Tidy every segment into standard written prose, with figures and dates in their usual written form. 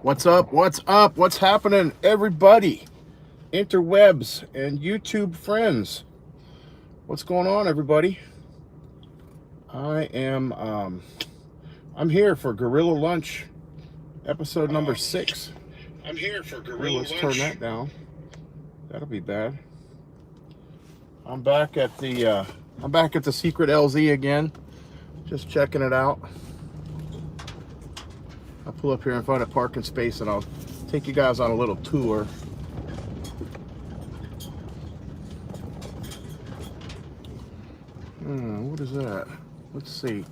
What's up? What's up? What's happening, everybody? Interwebs and YouTube friends. What's going on, everybody? I'm here for Gorilla Lunch, episode number 6. I'm here for Gorilla Let's Lunch. turn that down. That'll be bad. I'm back at the secret LZ again. Just checking it out. I'll pull up here and find a parking space and I'll take you guys on a little tour. What is that? Let's see.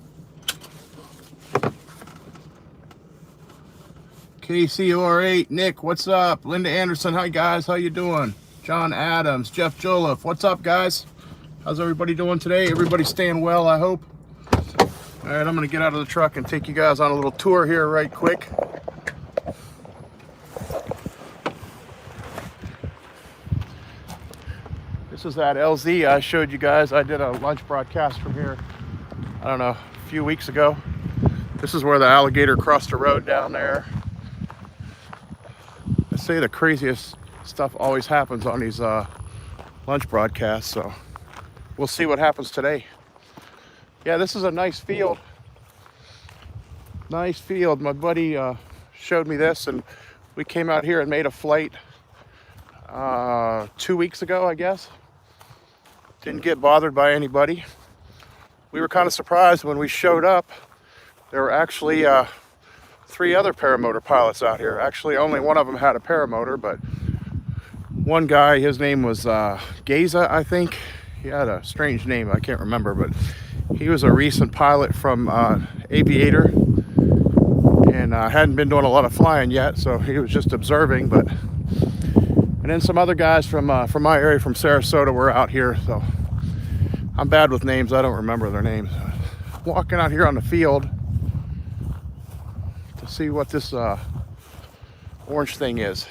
KCOR8, Nick, what's up? Linda Anderson, hi guys, how you doing? John Adams, Jeff Joliffe, what's up guys? How's everybody doing today? Everybody staying well, I hope. All right, I'm gonna get out of the truck and take you guys on a little tour here right quick. This is that LZ I showed you guys. I did a lunch broadcast from here, I don't know, a few weeks ago. This is where the alligator crossed the road down there. I say the craziest stuff always happens on these lunch broadcasts, so we'll see what happens today. Yeah, this is a nice field. Nice field. My buddy showed me this, and we came out here and made a flight 2 weeks ago, I guess. Didn't get bothered by anybody. We were kind of surprised when we showed up. There were actually 3 other paramotor pilots out here. Actually, only one of them had a paramotor, but one guy, his name was Geza, I think. He had a strange name, I can't remember, but he was a recent pilot from Aviator, and hadn't been doing a lot of flying yet, so he was just observing. But and then some other guys from my area, from Sarasota, were out here. So I'm bad with names; I don't remember their names. Walking out here on the field to see what this orange thing is.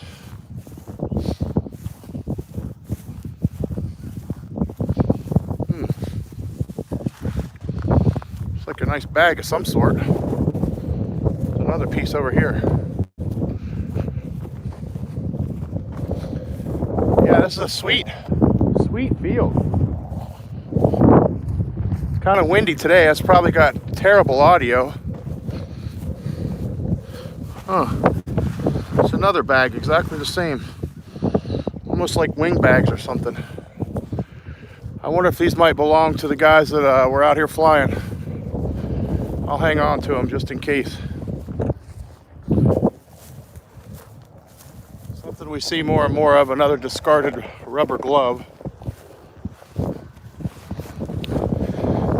Like a nice bag of some sort. There's another piece over here. Yeah, this is a sweet field. It's kind of windy today. It's probably got terrible audio. It's another bag, exactly the same. Almost like wing bags or something. I wonder if these might belong to the guys that were out here flying. I'll hang on to them just in case. Something we see more and more of, another discarded rubber glove.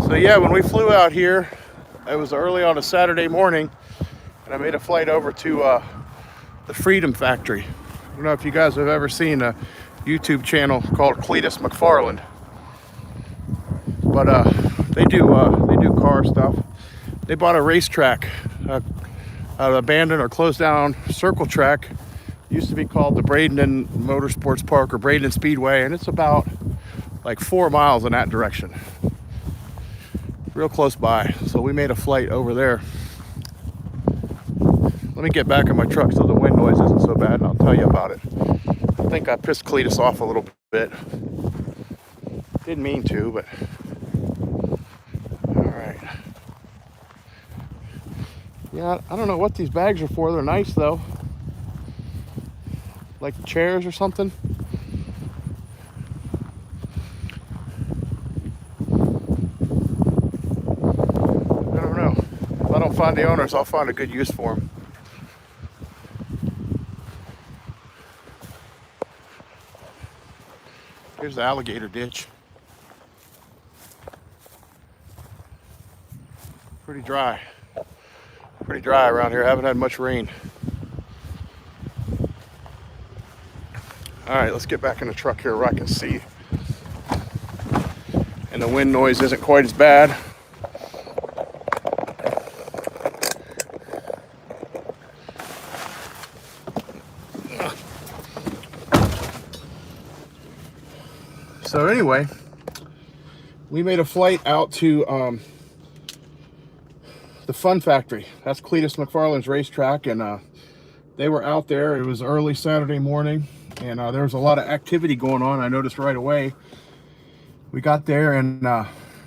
So yeah, when we flew out here, it was early on a Saturday morning, and I made a flight over to the Freedom Factory. I don't know if you guys have ever seen a YouTube channel called Cletus McFarland, but they do car stuff. They bought a racetrack, an abandoned or closed down circle track. It used to be called the Bradenton Motorsports Park or Bradenton Speedway, and it's about like 4 miles in that direction. Real close by. So we made a flight over there. Let me get back in my truck so the wind noise isn't so bad, and I'll tell you about it. I think I pissed Cletus off a little bit. Didn't mean to, but all right. Yeah, I don't know what these bags are for. They're nice though. Like chairs or something. I don't know. If I don't find the owners, I'll find a good use for them. Here's the alligator ditch. Pretty dry. Pretty dry around here. I haven't had much rain. All right, let's get back in the truck here where I can see. And the wind noise isn't quite as bad. So anyway, we made a flight out to the Fun Factory. That's Cletus McFarland's racetrack, and They were out there. It was early Saturday morning, and there was a lot of activity going on. I noticed right away. We got there, and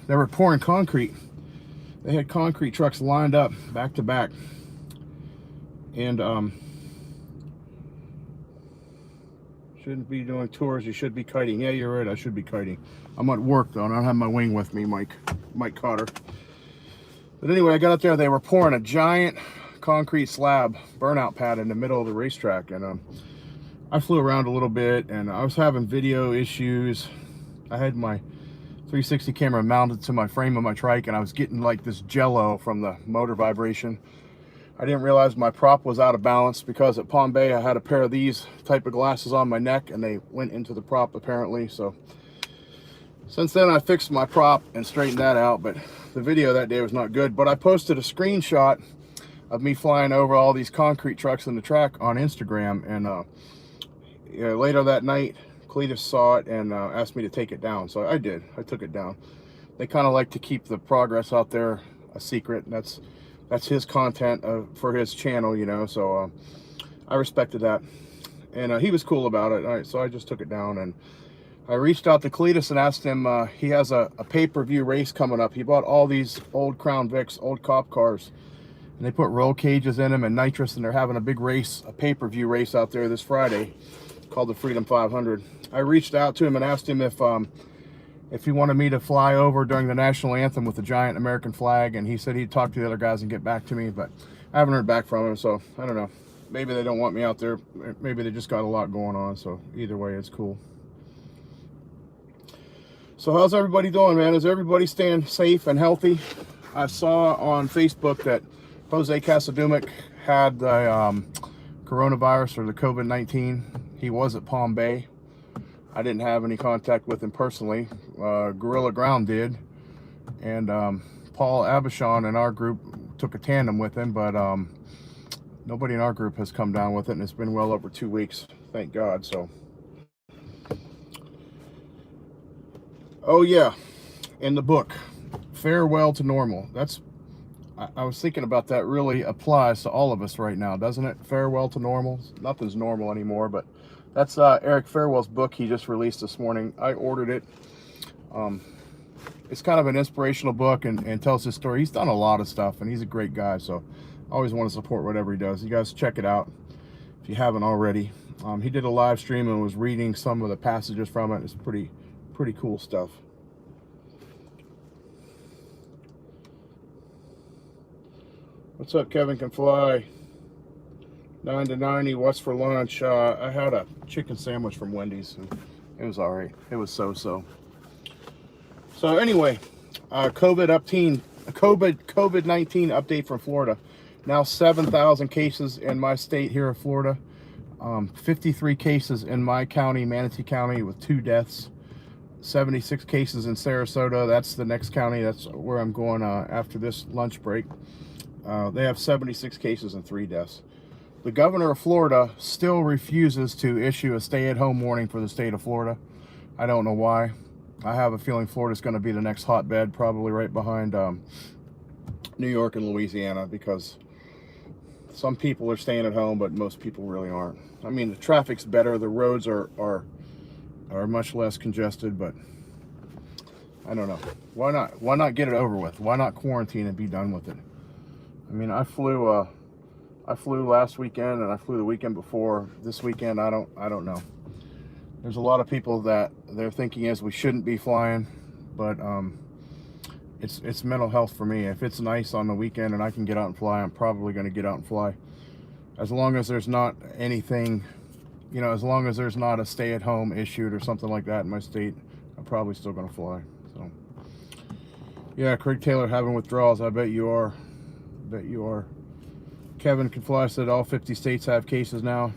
they were pouring concrete. They had concrete trucks lined up back to back, and shouldn't be doing tours. You should be kiting. Yeah, you're right. I should be kiting. I'm at work though, and I don't have my wing with me, Mike Cotter. But anyway, I got up there. They were pouring a giant concrete slab burnout pad in the middle of the racetrack, and I flew around a little bit, and I was having video issues. I had my 360 camera mounted to my frame of my trike, and I was getting like this jello from the motor vibration. I didn't realize my prop was out of balance because at Palm Bay I had a pair of these type of glasses on my neck, and they went into the prop apparently. So since then I fixed my prop and straightened that out, but the video that day was not good. But I posted a screenshot of me flying over all these concrete trucks in the track on Instagram, and later that night Cletus saw it and asked me to take it down. So I did. I took it down. They kind of like to keep the progress out there a secret. That's his content for his channel, you know, so I respected that, and he was cool about it. All right, so I just took it down, and I reached out to Cletus and asked him, he has a pay-per-view race coming up. He bought all these old Crown Vics, old cop cars, and they put roll cages in them and nitrous, and they're having a big race, a pay-per-view race out there this Friday called the Freedom 500. I reached out to him and asked him if he wanted me to fly over during the national anthem with the giant American flag, and he said he'd talk to the other guys and get back to me, but I haven't heard back from him, so I don't know. Maybe they don't want me out there. Maybe they just got a lot going on, so either way, it's cool. So how's everybody doing, man? Is everybody staying safe and healthy? I saw on Facebook that Jose Casadumic had the coronavirus or the COVID-19. He was at Palm Bay. I didn't have any contact with him personally. Gorilla Ground did, and Paul Abishon in our group took a tandem with him, but nobody in our group has come down with it, and it's been well over 2 weeks, thank God. So, oh yeah, in the book, Farewell to Normal. I was thinking about that. Really applies to all of us right now, doesn't it? Farewell to normal. Nothing's normal anymore, but that's Eric Farewell's book he just released this morning. I ordered it. It's kind of an inspirational book and tells his story. He's done a lot of stuff, and he's a great guy, so I always want to support whatever he does. You guys check it out if you haven't already. He did a live stream and was reading some of the passages from it. It's pretty cool stuff. What's up, Kevin Can Fly? 9 to 90, what's for lunch? I had a chicken sandwich from Wendy's, and it was all right. It was so-so. So anyway, COVID-19 update from Florida. Now 7,000 cases in my state here in Florida. 53 cases in my county, Manatee County, with 2 deaths. 76 cases in Sarasota. That's the next county. That's where I'm going after this lunch break. They have 76 cases and 3 deaths. The governor of Florida still refuses to issue a stay-at-home warning for the state of Florida. I don't know why. I have a feeling Florida's going to be the next hotbed, probably right behind New York and Louisiana, because some people are staying at home, but most people really aren't. I mean, the traffic's better. The roads are much less congested, but I don't know. Why not? Why not get it over with? Why not quarantine and be done with it? I mean, I flew last weekend, and I flew the weekend before. This weekend, I don't know. There's a lot of people that their thinking is we shouldn't be flying, but it's mental health for me. If it's nice on the weekend and I can get out and fly, I'm probably going to get out and fly. As long as there's not anything, you know, as long as there's not a stay-at-home issued or something like that in my state, I'm probably still going to fly. So, yeah, Craig Taylor having withdrawals. I bet you are. Bet you are. Kevin Can Fly said all 50 states have cases now.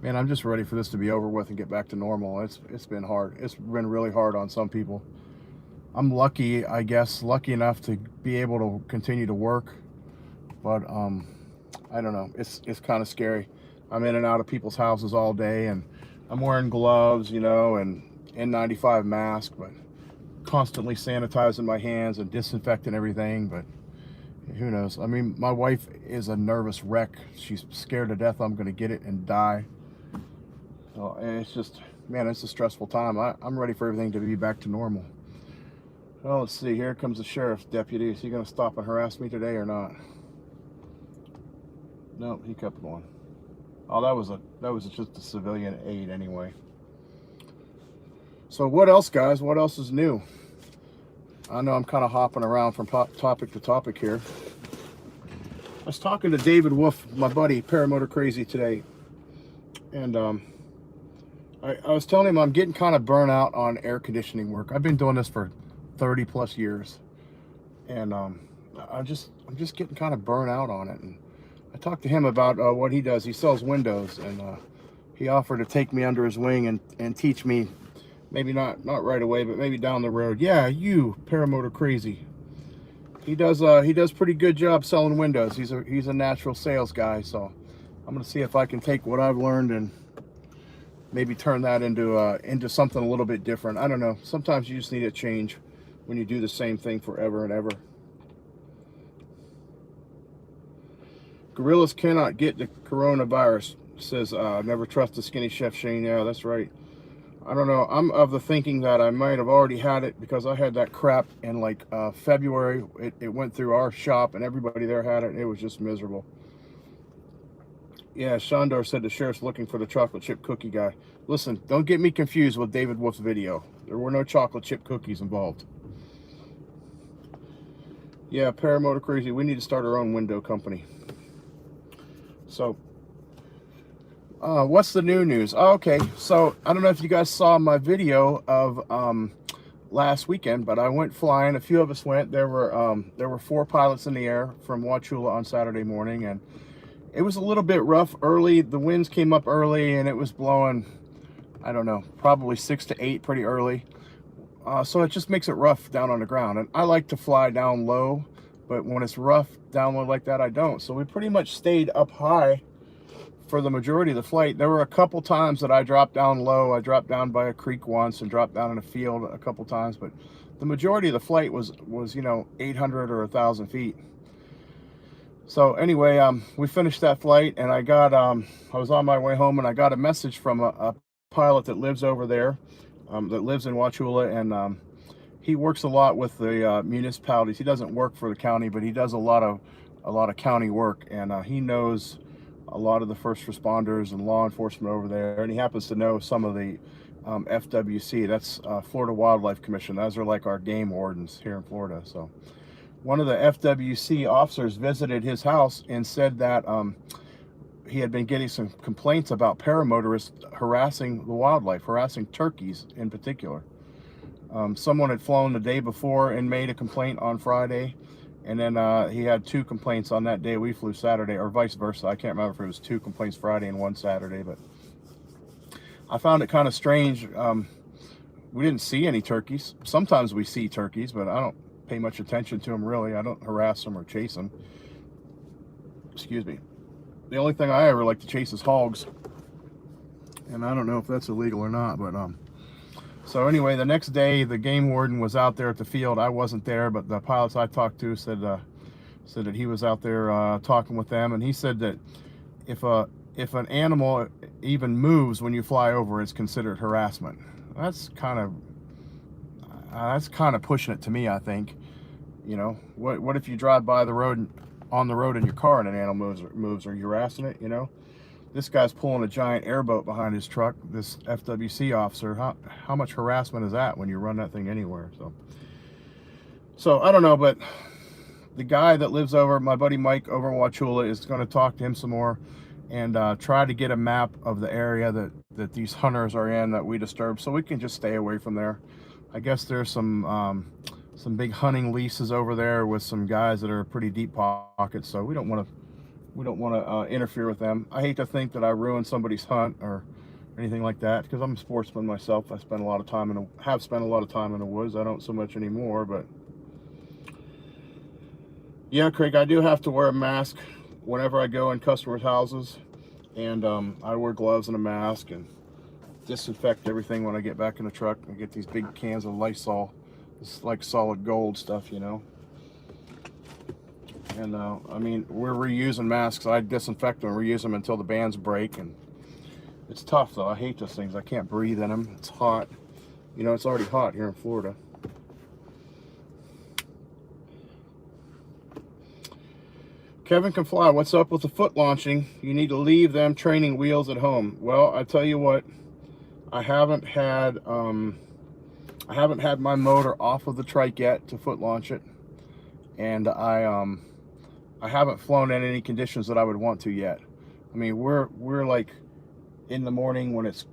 Man, I'm just ready for this to be over with and get back to normal. It's been hard. It's been really hard on some people. I'm lucky, I guess, lucky enough to be able to continue to work, but I don't know. It's kind of scary. I'm in and out of people's houses all day, and I'm wearing gloves, you know, and N95 mask, but constantly sanitizing my hands and disinfecting everything. But Who knows? I mean, my wife is a nervous wreck. She's scared to death I'm going to get it and die. So, and it's just, man, it's a stressful time. I'm ready for everything to be back to normal. Well, let's see. Here comes the sheriff's deputy. Is he going to stop and harass me today or not? Nope, he kept going. Oh, that was just a civilian aid anyway. So what else, guys? What else is new? I know I'm kind of hopping around from topic to topic here. I was talking to David Wolf, my buddy, Paramotor Crazy, today, and I was telling him I'm getting kind of burnt out on air conditioning work. I've been doing this for 30 plus years, and I'm just getting kind of burnt out on it. And I talked to him about what he does. He sells windows, and he offered to take me under his wing and teach me. Maybe not right away, but maybe down the road. Yeah, you, Paramotor Crazy. He does pretty good job selling windows. He's a natural sales guy, so I'm gonna see if I can take what I've learned and maybe turn that into something a little bit different. I don't know. Sometimes you just need a change when you do the same thing forever and ever. Gorillas cannot get the coronavirus, says never trust the skinny chef Shane. Yeah, that's right. I don't know. I'm of the thinking that I might have already had it because I had that crap in like February. It went through our shop and everybody there had it. And it was just miserable. Yeah, Shondor said the sheriff's looking for the chocolate chip cookie guy. Listen, don't get me confused with David Wolf's video. There were no chocolate chip cookies involved. Yeah, Paramotor Crazy. We need to start our own window company. So, what's the new news? Oh, okay, so I don't know if you guys saw my video of last weekend, but I went flying. A few of us went. There were 4 pilots in the air from Wauchula on Saturday morning, and it was a little bit rough early. The winds came up early, and it was blowing, I don't know, probably 6 to 8 pretty early. So it just makes it rough down on the ground. And I like to fly down low, but when it's rough down low like that, I don't. So we pretty much stayed up high for the majority of the flight. There were a couple times that I dropped down low. I dropped down by a creek once and dropped down in a field a couple times, but the majority of the flight was 800 or 1,000 feet. So anyway, we finished that flight, and I was on my way home, and I got a message from a pilot that lives over there, that lives in Wauchula, and he works a lot with the municipalities. He doesn't work for the county, but he does a lot of county work, and he knows a lot of the first responders and law enforcement over there, and he happens to know some of the FWC. That's Florida Wildlife Commission. Those are like our game wardens here in Florida. So one of the FWC officers visited his house and said that he had been getting some complaints about paramotorists harassing the wildlife, harassing turkeys in particular. Someone had flown the day before and made a complaint on Friday, and then he had 2 complaints on that day we flew Saturday, or vice versa. I can't remember if it was 2 complaints Friday and 1 Saturday, but I found it kind of strange. We didn't see any turkeys. Sometimes we see turkeys, but I don't pay much attention to them really. I don't harass them or chase them. Excuse me. The only thing I ever like to chase is hogs, and I don't know if that's illegal or not, but so anyway, the next day the game warden was out there at the field. I wasn't there, but the pilots I talked to said that he was out there talking with them, and he said that if an animal even moves when you fly over, it's considered harassment. That's kind of pushing it to me, I think. You know, what if you drive by the road, on the road in your car, and an animal moves? Are you harassing it? You know, this guy's pulling a giant airboat behind his truck. This FWC officer, how much harassment is that when you run that thing anywhere? So I don't know, but the guy that lives over, my buddy Mike over in Wauchula, is going to talk to him some more and try to get a map of the area that these hunters are in that we disturb, so we can just stay away from there. I guess there's some big hunting leases over there with some guys that are pretty deep pockets, so we don't want to interfere with them. I hate to think that I ruined somebody's hunt or anything like that, because I'm a sportsman myself. I spend a lot of time have spent a lot of time in the woods. I don't so much anymore, but yeah, Craig, I do have to wear a mask whenever I go in customers' houses, and I wear gloves and a mask and disinfect everything when I get back in the truck. I get these big cans of Lysol. It's like solid gold stuff, you know. And I mean, we're reusing masks. I disinfect them and reuse them until the bands break. And it's tough though. I hate those things. I can't breathe in them. It's hot. You know, it's already hot here in Florida. Kevin Can Fly, what's up with the foot launching? You need to leave them training wheels at home. Well, I tell you what, I haven't had my motor off of the trike yet to foot launch it, and I haven't flown in any conditions that I would want to yet. I mean, we're like in the morning when it's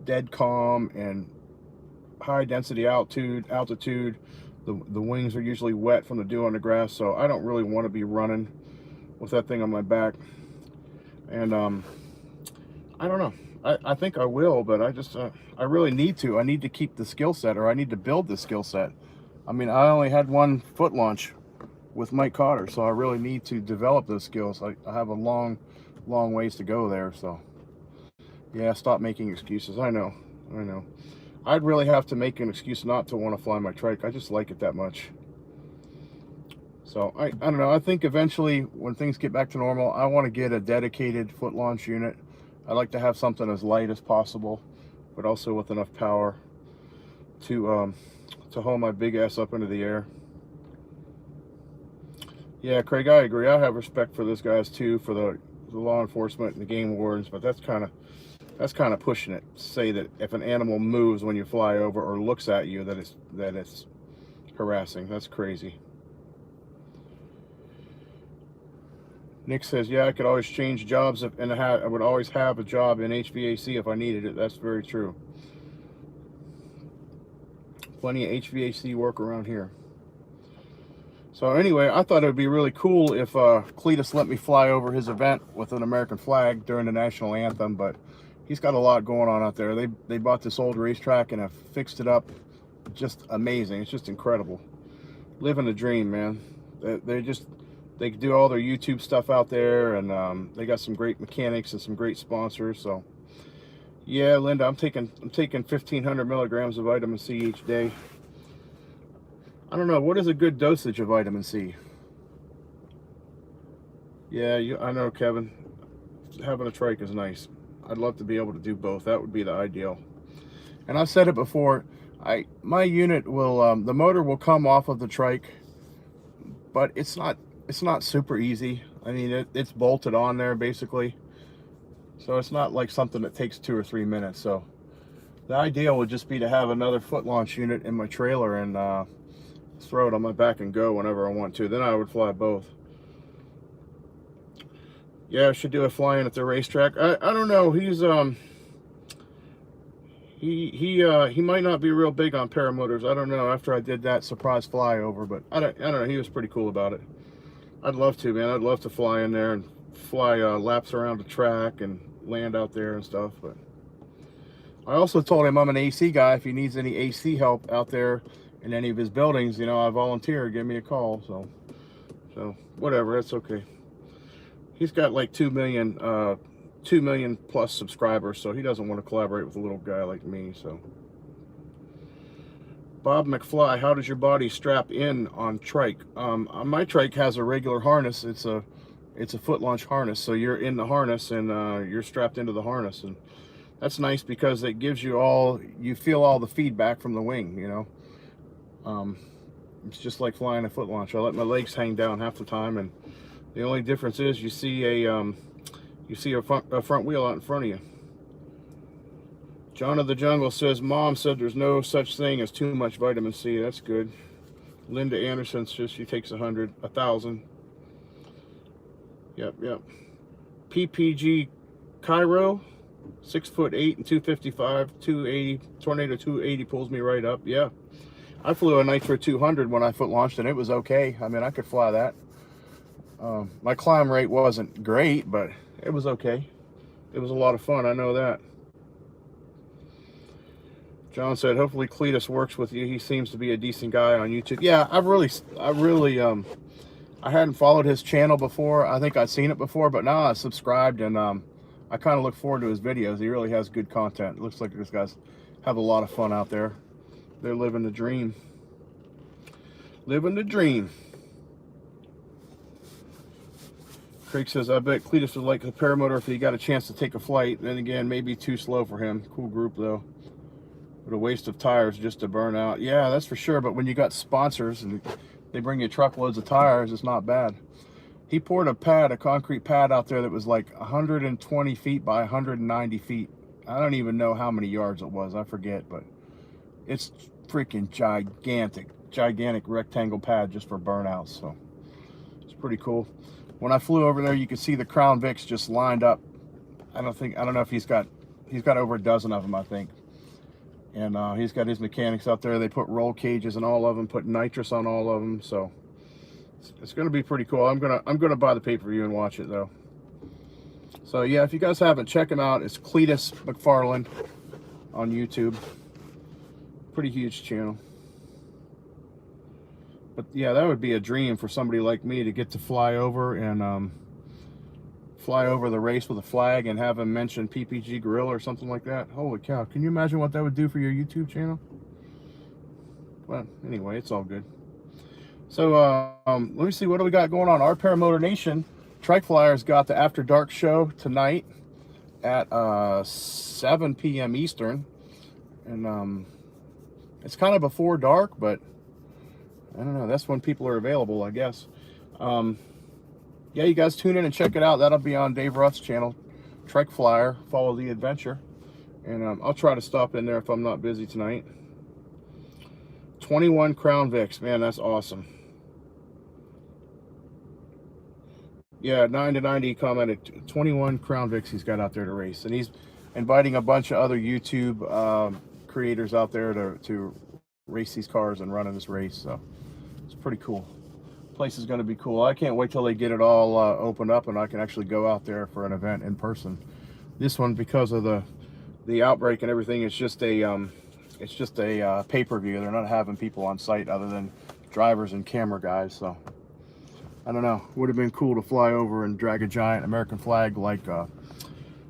dead calm and high density altitude. The wings are usually wet from the dew on the grass, so I don't really want to be running with that thing on my back. And I don't know. I think I will, but I really need to. I need to keep the skill set, or I need to build the skill set. I mean, I only had one foot launch with Mike Cotter, so I really need to develop those skills. I have a long ways to go there. So yeah, stop making excuses. I know. I'd really have to make an excuse not to want to fly my trike. I just like it that much. So I don't know. I think eventually when things get back to normal, I want to get a dedicated foot launch unit. I like to have something as light as possible, but also with enough power to hold my big ass up into the air. Yeah, Craig, I agree. I have respect for those guys too, for the law enforcement and the game wardens, but that's kind of pushing it. Say that if an animal moves when you fly over or looks at you, that it's harassing. That's crazy. Nick says, yeah, I could always change jobs, and I would always have a job in HVAC if I needed it. That's very true. Plenty of HVAC work around here. So anyway, I thought it would be really cool if Cletus let me fly over his event with an American flag during the national anthem, but he's got a lot going on out there. They bought this old racetrack and have fixed it up. Just amazing. It's just incredible. Living the dream, man. They do all their YouTube stuff out there, and they got some great mechanics and some great sponsors. So yeah, Linda, I'm taking 1,500 milligrams of vitamin C each day. I don't know, what is a good dosage of vitamin C? Yeah, I know, Kevin. Having a trike is nice. I'd love to be able to do both. That would be the ideal. And I've said it before. My unit will the motor will come off of the trike, but it's not super easy. I mean, it's bolted on there basically, so it's not like something that takes 2 or 3 minutes. So the ideal would just be to have another foot launch unit in my trailer and throw it on my back and go whenever I want to. Then I would fly both. Yeah, I should do a fly-in at the racetrack. I don't know. He's he might not be real big on paramotors. I don't know. After I did that surprise flyover, but I don't know. He was pretty cool about it. I'd love to, man. I'd love to fly in there and fly laps around the track and land out there and stuff. But I also told him I'm an AC guy. If he needs any AC help out there in any of his buildings, you know, I volunteer. Give me a call. So whatever. That's okay. He's got like 2 million plus subscribers, so he doesn't want to collaborate with a little guy like me. So Bob McFly, how does your body strap in on trike? My trike has a regular harness. It's a foot launch harness, so you're in the harness and you're strapped into the harness, and that's nice because it gives you feel all the feedback from the wing, you know. It's just like flying a foot launch. I let my legs hang down half the time, and the only difference is you see a front wheel out in front of you. John of the Jungle says, Mom said there's no such thing as too much vitamin C. That's good. Linda Anderson says she takes 1,000. Yep. PPG Cairo, 6'8" and 255, 280, Tornado 280 pulls me right up. Yeah. I flew a Nitro 200 when I foot launched, and it was okay. I mean, I could fly that. My climb rate wasn't great, but it was okay. It was a lot of fun, I know that. John said, hopefully Cletus works with you. He seems to be a decent guy on YouTube. Yeah, I hadn't followed his channel before. I think I'd seen it before, but now I subscribed, and I kind of look forward to his videos. He really has good content. It looks like these guys have a lot of fun out there. They're living the dream. Living the dream. Craig says, I bet Cletus would like the paramotor if he got a chance to take a flight. Then again, maybe too slow for him. Cool group, though. But a waste of tires just to burn out. Yeah, that's for sure. But when you got sponsors and they bring you truckloads of tires, it's not bad. He poured a concrete pad out there that was like 120 feet by 190 feet. I don't even know how many yards it was. I forget, but it's freaking gigantic rectangle pad just for burnouts. So it's pretty cool. When I flew over there, you could see the Crown Vics just lined up. I don't know if he's got over a dozen of them, I think. And he's got his mechanics out there. They put roll cages in all of them, put nitrous on all of them. So it's going to be pretty cool. I'm gonna buy the pay-per-view and watch it though. So yeah, if you guys haven't, check him out. It's Cletus McFarland on YouTube. Pretty huge channel. But yeah, that would be a dream for somebody like me to get to fly over and fly over the race with a flag and have him mention PPG Gorilla or something like that. Holy cow, can you imagine what that would do for your YouTube channel? Well, anyway, it's all good. So let me see, what do we got going on? Our Paramotor Nation, Trike Flyers got the After Dark show tonight at 7 p.m. Eastern. And it's kind of before dark, but I don't know. That's when people are available, I guess. Yeah, you guys tune in and check it out. That'll be on Dave Ruth's channel, Trike Flyer. Follow the adventure. And I'll try to stop in there if I'm not busy tonight. 21 Crown Vics. Man, that's awesome. Yeah, 9 to 90 commented 21 Crown Vics he's got out there to race. And he's inviting a bunch of other YouTube creators out there to race these cars and run in this race. So it's pretty cool. Place is going to be cool. I can't wait till they get it all opened up and I can actually go out there for an event in person. This one, because of the outbreak and everything, it's just a pay-per-view. They're not having people on site other than drivers and camera guys. So I don't know. Would have been cool to fly over and drag a giant American flag like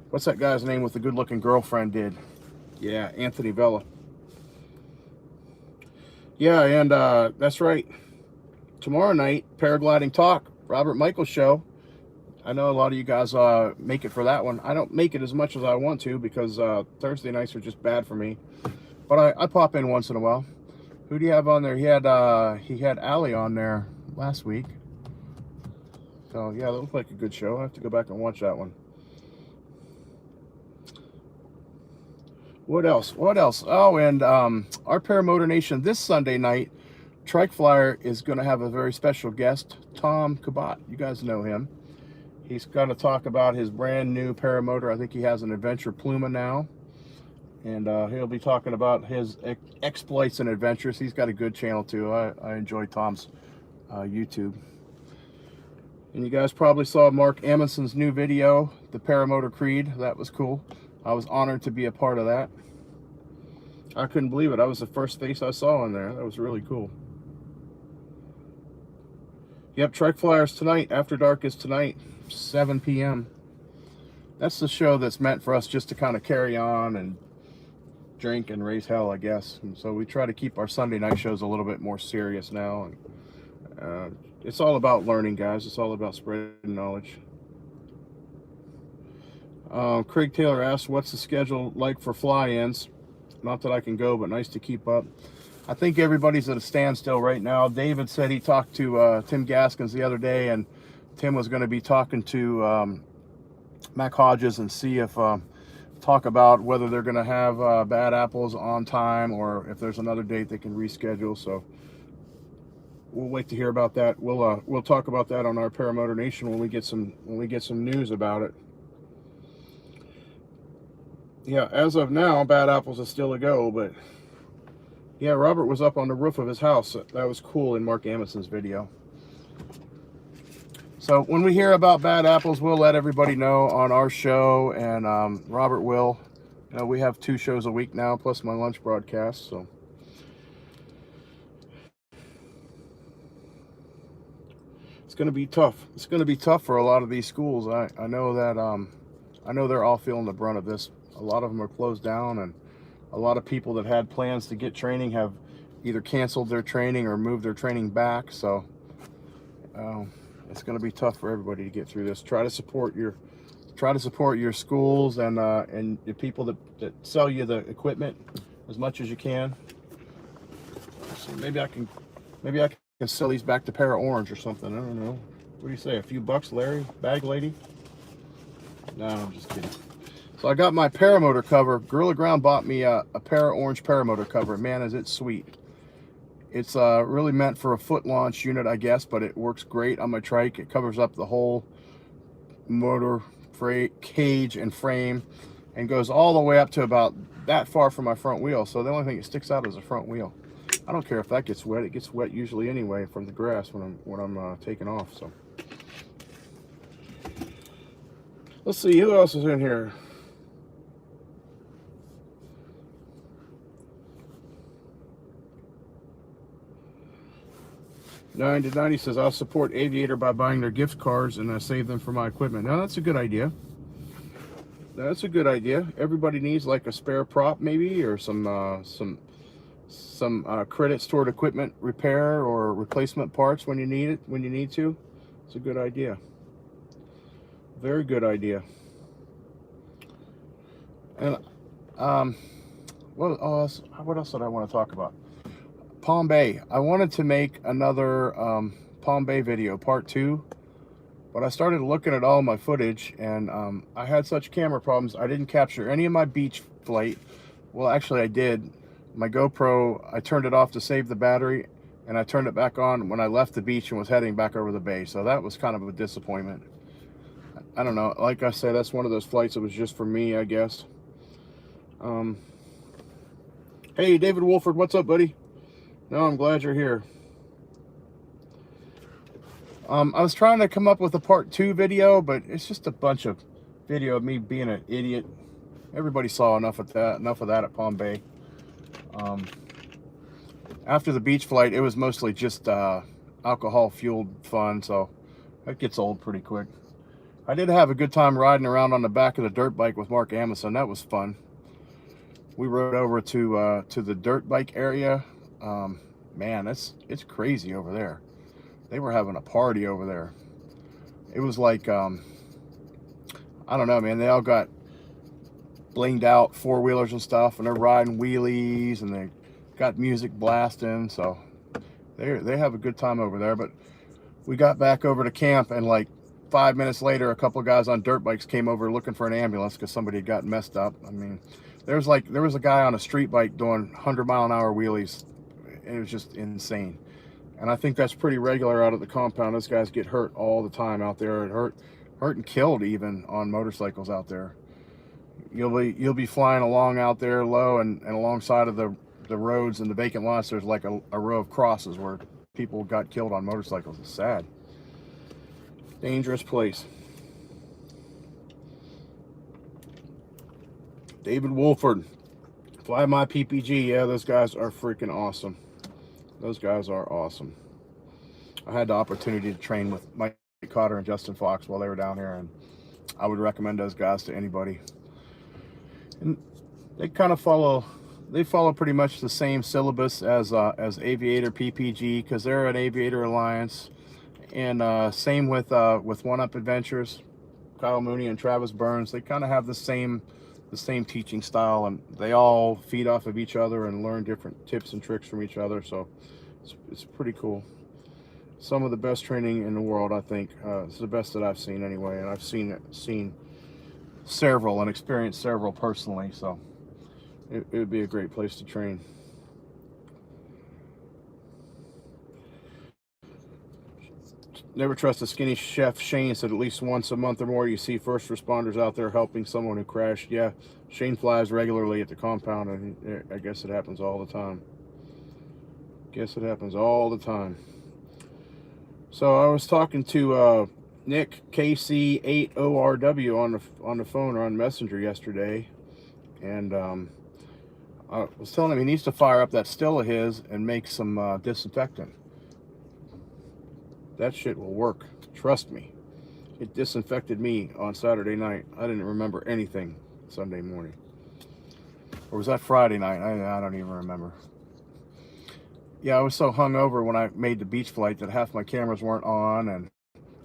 what's that guy's name with the good-looking girlfriend did? Yeah, Anthony Vella. Yeah, and that's right. Tomorrow night, Paragliding Talk, Robert Michaels show. I know a lot of you guys make it for that one. I don't make it as much as I want to because Thursday nights are just bad for me. But I pop in once in a while. Who do you have on there? He had Allie on there last week. So yeah, that looked like a good show. I have to go back and watch that one. What else? What else? Oh, and our Paramotor Nation this Sunday night, Trike Flyer is going to have a very special guest, Tom Cabot. You guys know him. He's going to talk about his brand new paramotor. I think he has an Adventure Pluma now. And he'll be talking about his exploits and adventures. He's got a good channel too. I enjoy Tom's YouTube. And you guys probably saw Mark Amundsen's new video, the Paramotor Creed. That was cool. I was honored to be a part of that. I couldn't believe it. I was the first face I saw in there. That was really cool. Yep, Trike Flyers tonight. After Dark is tonight, 7 p.m. That's the show that's meant for us just to kind of carry on and drink and raise hell, I guess. And so we try to keep our Sunday night shows a little bit more serious now. And it's all about learning, guys. It's all about spreading knowledge. Craig Taylor asks, what's the schedule like for fly-ins? Not that I can go, but nice to keep up. I think everybody's at a standstill right now. David said he talked to Tim Gaskins the other day, and Tim was going to be talking to Mac Hodges and see if talk about whether they're going to have Bad Apples on time or if there's another date they can reschedule. So we'll wait to hear about that. We'll talk about that on our Paramotor Nation when we get some news about it. Yeah, as of now, Bad Apples is still a go, but yeah, Robert was up on the roof of his house. That was cool in Mark Amundsen's video. So when we hear about Bad Apples, we'll let everybody know on our show, and Robert will. You know, we have 2 shows a week now, plus my lunch broadcast. So it's going to be tough. It's going to be tough for a lot of these schools. I know that I know they're all feeling the brunt of this. A lot of them are closed down, and a lot of people that had plans to get training have either canceled their training or moved their training back. So It's going to be tough for everybody to get through this. Try to support your schools and the people that sell you the equipment as much as you can. So maybe I can sell these back to Para Orange or something. I don't know. What do you say? A few bucks, Larry? Bag lady? No, I'm just kidding. So I got my paramotor cover. Gorilla Ground bought me a Para Orange paramotor cover. Man, is it sweet. It's really meant for a foot launch unit, I guess, but it works great on my trike. It covers up the whole motor cage and frame and goes all the way up to about that far from my front wheel. So the only thing that sticks out is the front wheel. I don't care if that gets wet. It gets wet usually anyway from the grass when I'm taking off. So let's see who else is in here. 9-90 says, I'll support Aviator by buying their gift cards and I save them for my equipment. Now that's a good idea. That's a good idea. Everybody needs like a spare prop maybe, or some credits toward equipment repair or replacement parts when you need it, when you need to. It's a good idea. Very good idea. And what else did I want to talk about? Palm Bay. I wanted to make another Palm Bay video, part 2, but I started looking at all my footage and I had such camera problems. I didn't capture any of my beach flight. Well, actually I did. My GoPro, I turned it off to save the battery and I turned it back on when I left the beach and was heading back over the bay. So that was kind of a disappointment. I don't know. Like I said, that's one of those flights that was just for me, I guess. Hey, David Wolford, what's up, buddy? No, I'm glad you're here. I was trying to come up with a part 2 video, but it's just a bunch of video of me being an idiot. Everybody saw enough of that at Palm Bay. After the beach flight, it was mostly just alcohol fueled fun, so that gets old pretty quick. I did have a good time riding around on the back of the dirt bike with Mark Amison. That was fun. We rode over to the dirt bike area. Man, it's crazy over there. They were having a party over there. It was like I don't know, man. They all got blinged out 4-wheelers and stuff, and they're riding wheelies, and they got music blasting. So they have a good time over there. But we got back over to camp, and like 5 minutes later, a couple of guys on dirt bikes came over looking for an ambulance because somebody had gotten messed up. I mean, there was a guy on a street bike doing 100-mile-an-hour wheelies. It was just insane. And I think that's pretty regular out at the compound. Those guys get hurt all the time out there, and hurt and killed even on motorcycles out there. You'll be flying along out there low, and alongside of the roads and the vacant lots, there's like a row of crosses where people got killed on motorcycles. It's sad. Dangerous place. David Wolford, Fly My PPG. Yeah, those guys are freaking awesome. Those guys are awesome. I had the opportunity to train with Mike Cotter and Justin Fox while they were down here, and I would recommend those guys to anybody. And they kind of follow pretty much the same syllabus as Aviator PPG, because they're an Aviator Alliance, and same with One Up Adventures, Kyle Mooney and Travis Burns. They kind of have the same teaching style, and they all feed off of each other and learn different tips and tricks from each other. So it's pretty cool. Some of the best training in the world, I think. It's the best that I've seen anyway, and I've seen several and experienced several personally, so it would be a great place to train. Never trust a skinny chef. Shane said at least once a month or more you see first responders out there helping someone who crashed. Yeah, Shane flies regularly at the compound, and I guess it happens all the time. So I was talking to Nick KC8ORW on the phone or on Messenger yesterday, and I was telling him he needs to fire up that still of his and make some disinfectant. That shit will work. Trust me. It disinfected me on Saturday night. I didn't remember anything Sunday morning. Or was that Friday night? I don't even remember. Yeah, I was so hungover when I made the beach flight that half my cameras weren't on, and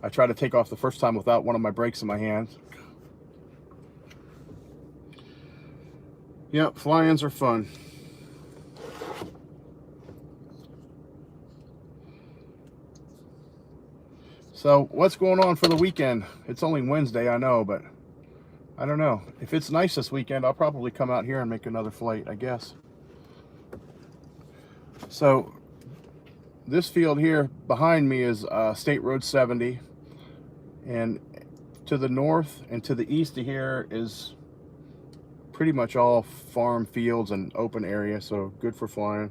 I tried to take off the first time without one of my brakes in my hands. Yep, fly-ins are fun. So what's going on for the weekend? It's only Wednesday, I know, but I don't know. If it's nice this weekend, I'll probably come out here and make another flight, I guess. So this field here behind me is State Road 70, and to the north and to the east of here is pretty much all farm fields and open area, so good for flying.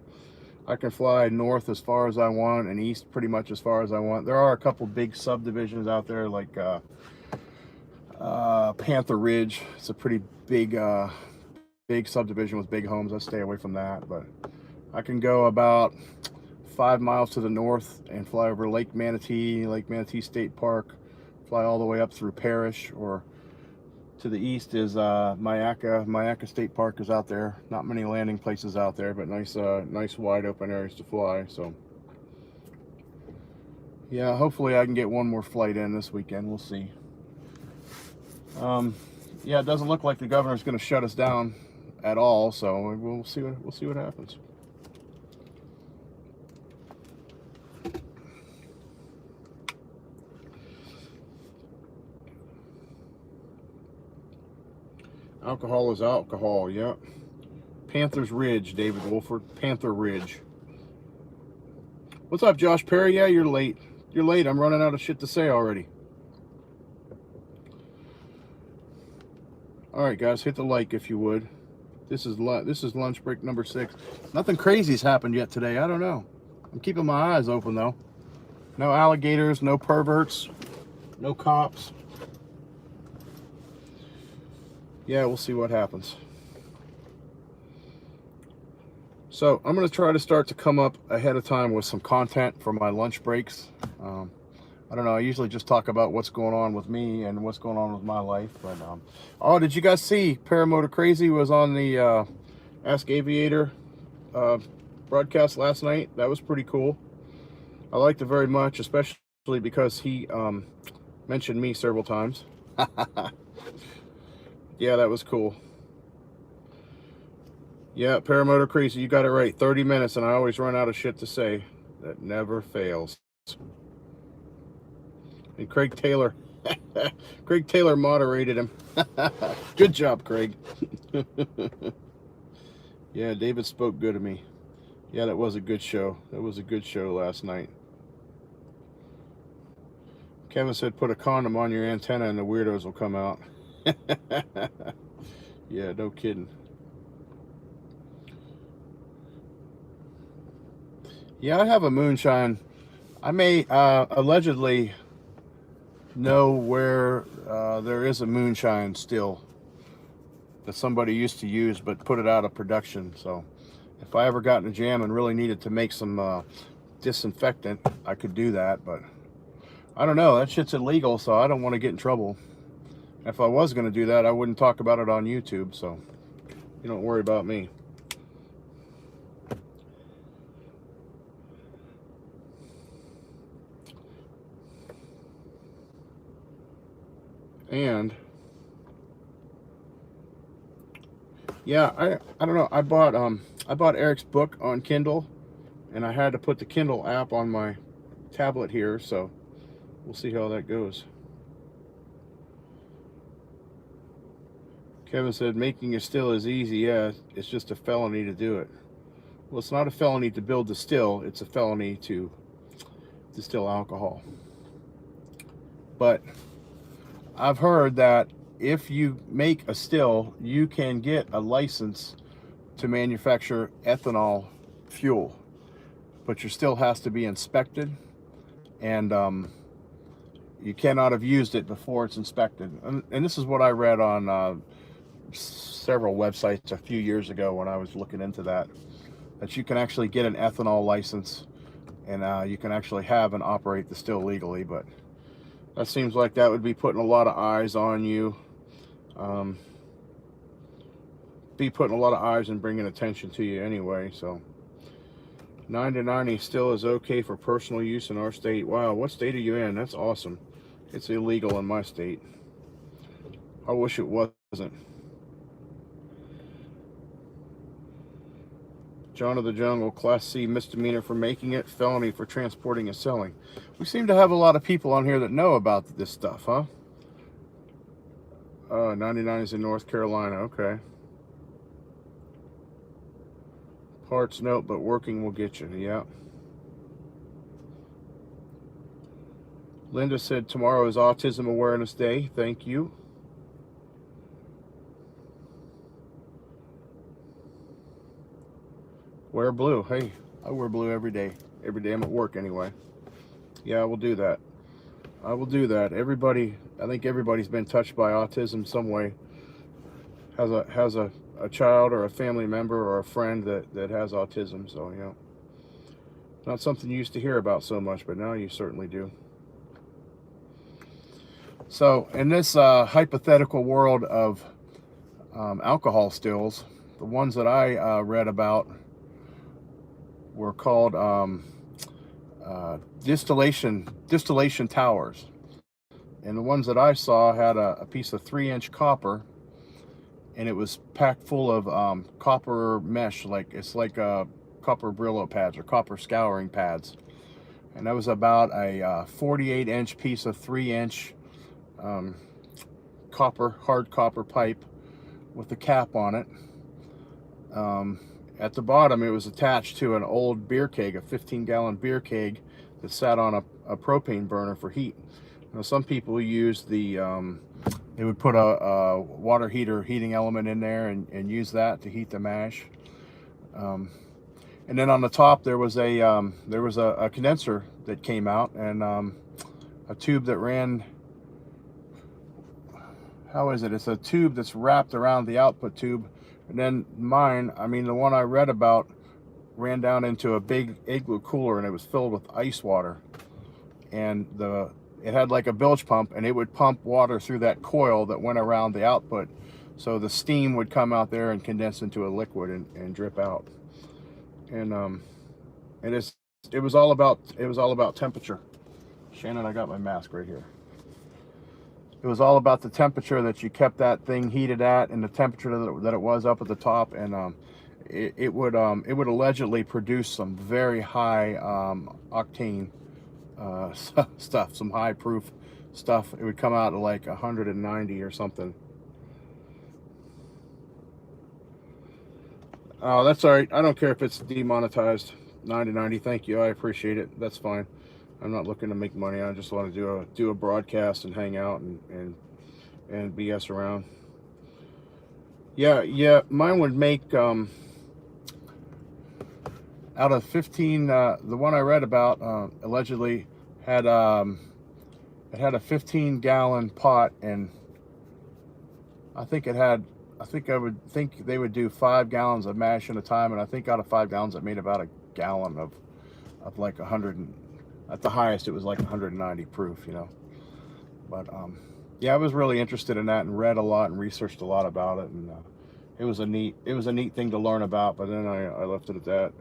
I can fly north as far as I want and east pretty much as far as I want. There are a couple big subdivisions out there, like Panther Ridge. It's a pretty big big subdivision with big homes. I stay away from that, but I can go about 5 miles to the north and fly over Lake Manatee State Park, fly all the way up through Parrish, or to the east is Myakka State Park is out there. Not many landing places out there, but nice wide open areas to fly. So yeah, hopefully I can get one more flight in this weekend. We'll see. Yeah, it doesn't look like the governor's going to shut us down at all, so we'll see what happens. Alcohol is alcohol, yep. Panther's Ridge, David Wolford. Panther Ridge. What's up, Josh Perry? Yeah, you're late. You're late. I'm running out of shit to say already. All right, guys, hit the like if you would. This is lunch break number 6. Nothing crazy's happened yet today. I don't know. I'm keeping my eyes open though. No alligators, no perverts, no cops. Yeah, we'll see what happens. So I'm going to try to start to come up ahead of time with some content for my lunch breaks. I don't know, I usually just talk about what's going on with me and what's going on with my life. But oh, did you guys see Paramotor Crazy was on the Ask Aviator broadcast last night? That was pretty cool. I liked it very much, especially because he mentioned me several times. Yeah, that was cool. Yeah, Paramotor Crazy, you got it right. 30 minutes, and I always run out of shit to say. That never fails. And Craig Taylor moderated him. Good job, Craig. Yeah, David spoke good of me. Yeah, that was a good show. That was a good show last night. Kevin said put a condom on your antenna and the weirdos will come out. Yeah, no kidding. Yeah, I have a moonshine. I may allegedly know where there is a moonshine still that somebody used to use but put it out of production. So if I ever got in a jam and really needed to make some disinfectant, I could do that. But I don't know, that shit's illegal, so I don't want to get in trouble. If I was going to do that, I wouldn't talk about it on YouTube, so you don't worry about me. And yeah, I don't know, I bought Eric's book on Kindle, and I had to put the Kindle app on my tablet here, so we'll see how that goes. Kevin said making a still is easy. Yeah, it's just a felony to do it. Well, it's not a felony to build the still, it's a felony to distill alcohol. But I've heard that if you make a still, you can get a license to manufacture ethanol fuel, but your still has to be inspected, and you cannot have used it before it's inspected. And this is what I read on several websites a few years ago when I was looking into that you can actually get an ethanol license, and you can actually have and operate the still legally. But that seems like that would be putting a lot of eyes on you, be putting a lot of eyes and bringing attention to you anyway. So 9 to 90 still is okay for personal use in our state. Wow, what state are you in? That's awesome. It's illegal in my state. I wish it wasn't. John of the Jungle, Class C misdemeanor for making it, felony for transporting and selling. We seem to have a lot of people on here that know about this stuff, huh? 99 is in North Carolina, okay. Parts note, but working will get you, yeah. Linda said tomorrow is Autism Awareness Day. Thank you. Wear blue. Hey, I wear blue every day. Every day I'm at work anyway. Yeah, I will do that. I will do that. Everybody, I think everybody's been touched by autism some way. Has a child or a family member or a friend that has autism. So, you know, not something you used to hear about so much, but now you certainly do. So in this hypothetical world of alcohol stills, the ones that I read about were called distillation towers. And the ones that I saw had a piece of 3-inch copper, and it was packed full of copper mesh, like it's like copper Brillo pads or copper scouring pads. And that was about a 48-inch piece of 3-inch hard copper pipe with a cap on it. At the bottom, it was attached to an old beer keg, a 15-gallon beer keg that sat on a propane burner for heat. Now, some people use they would put a water heater heating element in there and use that to heat the mash. And then on the top, there was a condenser that came out, and a tube that ran. How is it? It's a tube that's wrapped around the output tube. And then mine, I mean, the one I read about ran down into a big igloo cooler, and it was filled with ice water. And it had like a bilge pump, and it would pump water through that coil that went around the output. So the steam would come out there and condense into a liquid and drip out. And it was all about temperature. Shannon, I got my mask right here. It was all about the temperature that you kept that thing heated at, and the temperature that it was up at the top, and it would allegedly produce some very high octane stuff, some high proof stuff. It would come out at like 190 or something. Oh, that's all right. I don't care if it's demonetized. 90. Thank you. I appreciate it. That's fine. I'm not looking to make money. I just want to do a broadcast and hang out and BS around. Yeah. Mine would make out of 15. The one I read about allegedly had it had a 15-gallon pot, and I would think they would do 5 gallons of mash at a time, and I think out of 5 gallons it made about a gallon of like 100. At the highest, it was like 190 proof, you know. But yeah, I was really interested in that and read a lot and researched a lot about it, and it was a neat thing to learn about. But then I left it at that,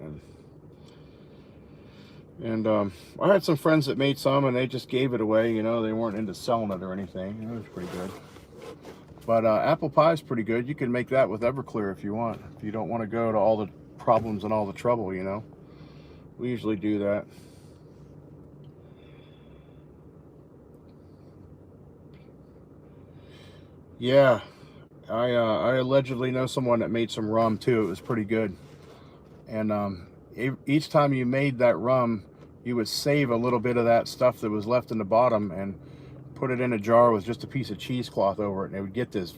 and I had some friends that made some, and they just gave it away. You know, they weren't into selling it or anything. It was pretty good. But apple pie is pretty good. You can make that with Everclear if you want. If you don't want to go to all the problems and all the trouble, you know. We usually do that. Yeah, I allegedly know someone that made some rum too. It was pretty good. And each time you made that rum, you would save a little bit of that stuff that was left in the bottom and put it in a jar with just a piece of cheesecloth over it, and it would get this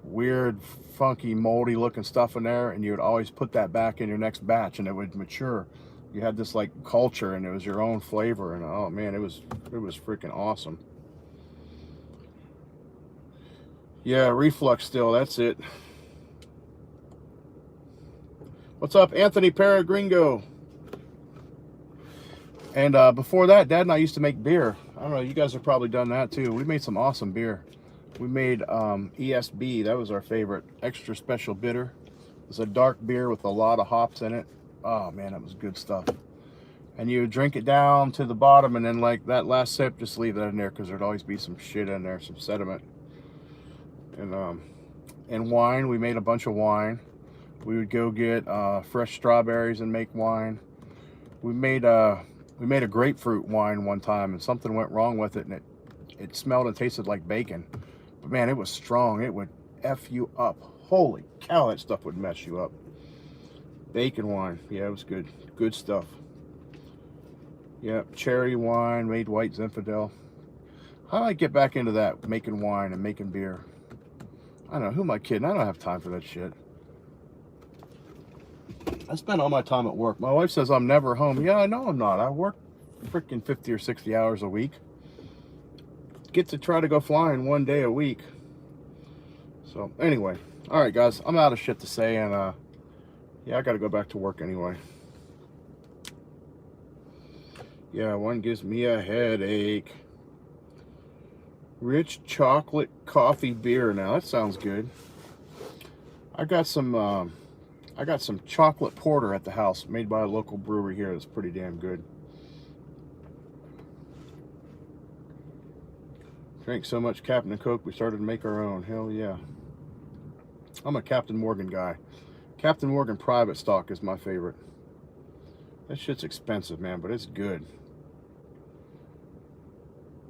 weird, funky, moldy looking stuff in there, and you would always put that back in your next batch, and it would mature. You had this like culture, and it was your own flavor, and oh man, it was freaking awesome. Yeah, reflux still, that's it. What's up, Anthony Peregringo? And before that, Dad and I used to make beer. I don't know, you guys have probably done that too. We made some awesome beer. We made ESB, that was our favorite, extra special bitter. It was a dark beer with a lot of hops in it. Oh man, that was good stuff. and you would drink it down to the bottom, and then like that last sip, just leave that in there because there'd always be some shit in there, some sediment. And wine, we made a bunch of wine. We would go get fresh strawberries and make wine. We made a grapefruit wine one time, and something went wrong with it, and it smelled and tasted like bacon. But man, it was strong. It would F you up. Holy cow, that stuff would mess you up. Bacon wine, yeah, it was good. Good stuff. Yeah, cherry wine, made white Zinfandel. How do I get back into that, making wine and making beer? I don't know, who am I kidding? I don't have time for that shit. I spend all my time at work. My wife says I'm never home. Yeah, I know I'm not. I work freaking 50 or 60 hours a week. Get to try to go flying one day a week. So anyway, all right guys, I'm out of shit to say, and yeah, I gotta go back to work anyway. Yeah, one gives me a headache. Rich chocolate coffee beer. Now that sounds good. I got some chocolate porter at the house, made by a local brewery here. That's pretty damn good. Drank so much Captain Coke, we started to make our own. Hell yeah. I'm a Captain Morgan guy. Captain Morgan private stock is my favorite. That shit's expensive, man, but it's good.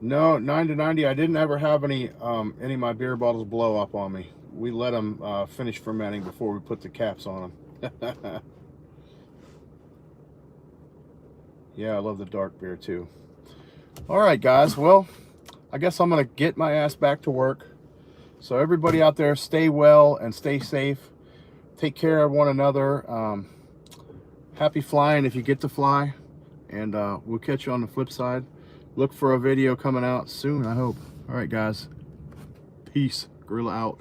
No, 9 to 90, I didn't ever have any of my beer bottles blow up on me. We let them finish fermenting before we put the caps on them. Yeah, I love the dark beer too. All right, guys. Well, I guess I'm going to get my ass back to work. So everybody out there, stay well and stay safe. Take care of one another. Happy flying if you get to fly. And we'll catch you on the flip side. Look for a video coming out soon, I hope. All right, guys. Peace. Gorilla out.